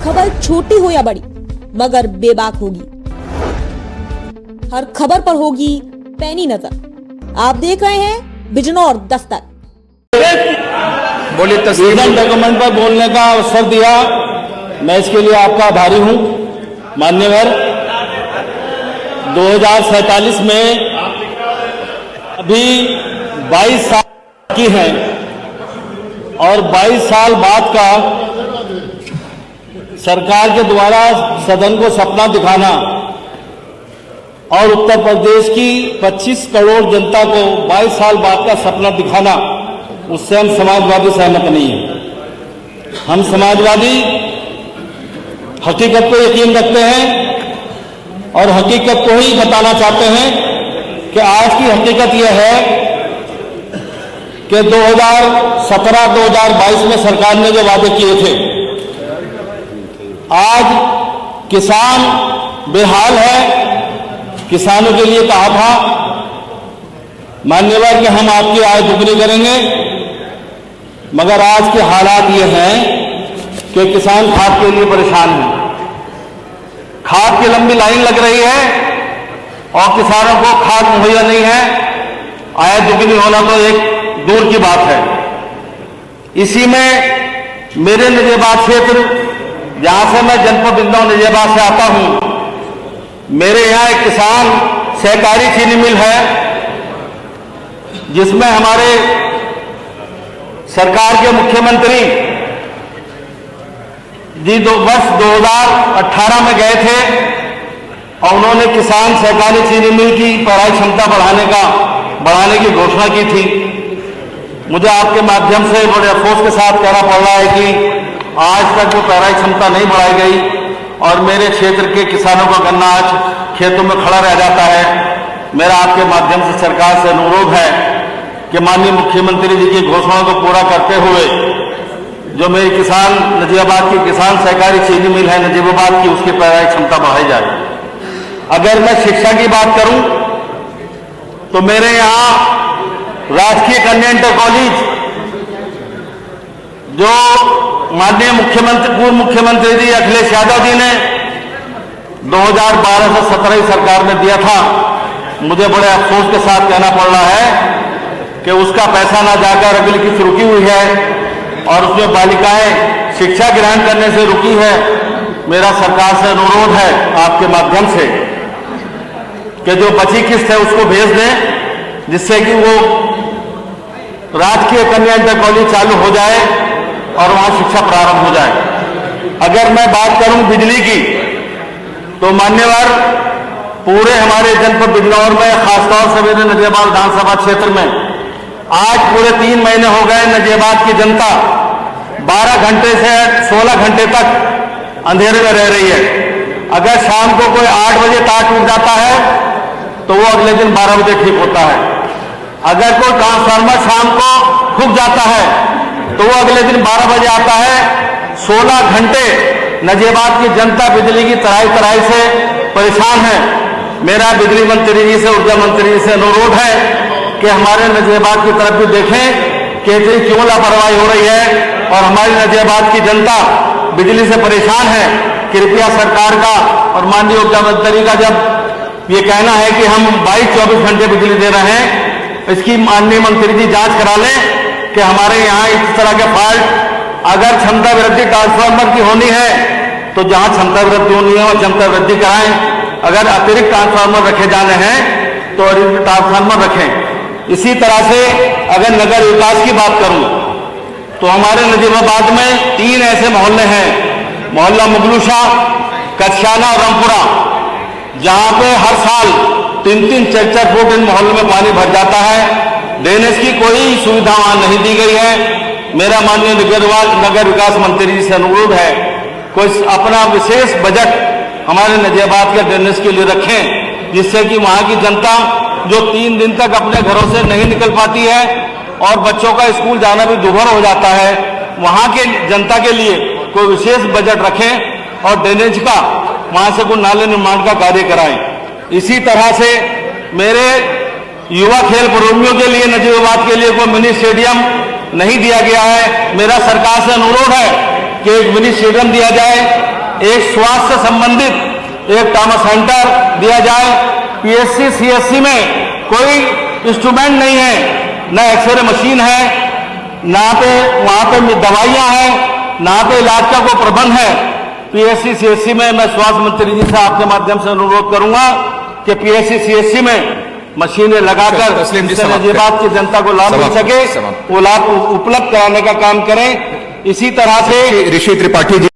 खबर छोटी हो या बड़ी मगर बेबाक होगी, हर खबर पर होगी पैनी नजर। आप देख रहे हैं बिजनौर दस्तक। बोलिए। तस्वीर डॉक्यूमेंट पर बोलने का अवसर दिया, मैं इसके लिए आपका आभारी हूं। मान्यवर, 2047 में अभी 22 साल की हैं और 22 साल बाद का सरकार के द्वारा सदन को सपना दिखाना और उत्तर प्रदेश की 25 करोड़ जनता को 22 साल बाद का सपना दिखाना, उससे हम समाजवादी सहमत नहीं हैं। हम समाजवादी हकीकत को यकीन रखते हैं और हकीकत को ही बताना चाहते हैं कि आज की हकीकत यह है कि 2017-2022 में सरकार ने जो वादे किए थे, आज किसान बेहाल है। किसानों के लिए कहा था मान्यवर कि हम आपकी आय दुगनी करेंगे, मगर आज के हालात ये हैं कि किसान खाद के लिए परेशान है। खाद की लंबी लाइन लग रही है और किसानों को खाद मुहैया नहीं है। आय दुगनी होना तो एक दूर की बात है। इसी में मेरे नजीबाद क्षेत्र, जहां से मैं जनपद बिजनौर नजीबाद से आता हूं, मेरे यहां एक किसान सहकारी चीनी मिल है, जिसमें हमारे सरकार के मुख्यमंत्री जी वर्ष 2018 में गए थे और उन्होंने किसान सहकारी चीनी मिल की पेराई क्षमता बढ़ाने की घोषणा की थी। मुझे आपके माध्यम से बड़े अफसोस के साथ कहना पड़ रहा है कि आज तक वो पेराई क्षमता नहीं बढ़ाई गई और मेरे क्षेत्र के किसानों का गन्ना आज खेतों में खड़ा रह जाता है। मेरा आपके माध्यम से सरकार से अनुरोध है कि माननीय मुख्यमंत्री जी की घोषणाओं को पूरा करते हुए जो मेरी किसान नजीबाबाद की किसान सहकारी चीनी मिल है नजीबाबाद की, उसकी पेराई क्षमता बढ़ाई जाए। अगर मैं शिक्षा की बात करूं तो मेरे यहां राजकीय कन्या इंटर कॉलेज, जो माननीय पूर्व मुख्यमंत्री जी अखिलेश यादव जी ने 2012 से 17 सरकार में दिया था, मुझे बड़े अफसोस के साथ कहना पड़ रहा है कि उसका पैसा ना जाकर अगली किस्त रुकी हुई है और उसमें बालिकाएं शिक्षा ग्रहण करने से रुकी है। मेरा सरकार से अनुरोध है आपके माध्यम से कि जो बची किस्त है उसको भेज दें, जिससे कि वो राजकीय कन्या इंटर कॉलेज चालू हो जाए और वहां शिक्षा प्रारंभ हो जाए। अगर मैं बात करूं बिजली की तो मान्यवर, पूरे हमारे जनपद बिजनौर में, खासतौर से मेरे नजीबाबाद विधानसभा क्षेत्र में आज पूरे 3 महीने हो गए नजीबाबाद की जनता 12 घंटे से 16 घंटे तक अंधेरे में रह रही है। अगर शाम को कोई 8 बजे तार टूट जाता है तो वो अगले दिन 12 बजे ठीक होता है। अगर कोई ट्रांसफार्मर शाम को फूक जाता है तो वो अगले दिन 12 बजे आता है। 16 घंटे नजीबाबाद की जनता बिजली की तराई से परेशान है। मेरा बिजली मंत्री जी से, ऊर्जा मंत्री जी से अनुरोध है कि हमारे नजीबाबाद की तरफ भी देखें कि इतनी क्यों लापरवाही हो रही है और हमारी नजीबाबाद की जनता बिजली से परेशान है। कृपया सरकार का और माननीय ऊर्जा मंत्री का जब ये कहना है कि हम 22-24 घंटे बिजली दे रहे हैं, इसकी माननीय मंत्री जी जांच करा लें कि हमारे यहाँ इस तरह के फॉल्ट, अगर क्षमता वृद्धि ट्रांसफार्मर की होनी है तो जहां क्षमता वृद्धि होनी है वहां क्षमता वृद्धि कराएं। अगर अतिरिक्त ट्रांसफार्मर रखे जाने हैं तो अतिरिक्त ट्रांसफार्मर रखें। इसी तरह से अगर नगर विकास की बात करूं तो हमारे नजीबाबाद में 3 ऐसे मोहल्ले हैं, मोहल्ला मुगलूशाह, कच्छाना और रामपुरा, जहां पे हर साल 3-3, 4-4 फुट इन मोहल्लों में पानी भर जाता है। ड्रेनेज की कोई सुविधा वहां नहीं दी गई है। मेरा माननीय नगर विकास मंत्री जी से अनुरोध है, कोई अपना विशेष बजट हमारे नजीबाबाद के ड्रेनेज के लिए रखें, जिससे कि वहां की जनता जो 3 दिन तक अपने घरों से नहीं निकल पाती है और बच्चों का स्कूल जाना भी दुभर हो जाता है, वहां के जनता के लिए कोई विशेष बजट रखें और ड्रेनेज का वहां से कोई नाले निर्माण का कार्य कराएं। इसी तरह से मेरे युवा खेल प्रेमियों के लिए नजीबाबाद के लिए कोई मिनी स्टेडियम नहीं दिया गया है। मेरा सरकार से अनुरोध है कि एक मिनी स्टेडियम दिया जाए एक स्वास्थ्य संबंधित एक ट्रॉमा सेंटर दिया जाए। पीएचसी सीएचसी में कोई इंस्ट्रूमेंट नहीं है, न एक्सरे मशीन है, ना पे वहां पे दवाइयां हैं, ना पे इलाज का कोई प्रबंध है। पीएचसी सीएचसी में मैं स्वास्थ्य मंत्री जी से आपके माध्यम से अनुरोध करूंगा कि पीएचसी सीएचसी में मशीनें लगाकर नजीबात की जनता को लाभ मिल सके, वो लाभ उपलब्ध कराने का काम करें। इसी तरह से ऋषि त्रिपाठी जी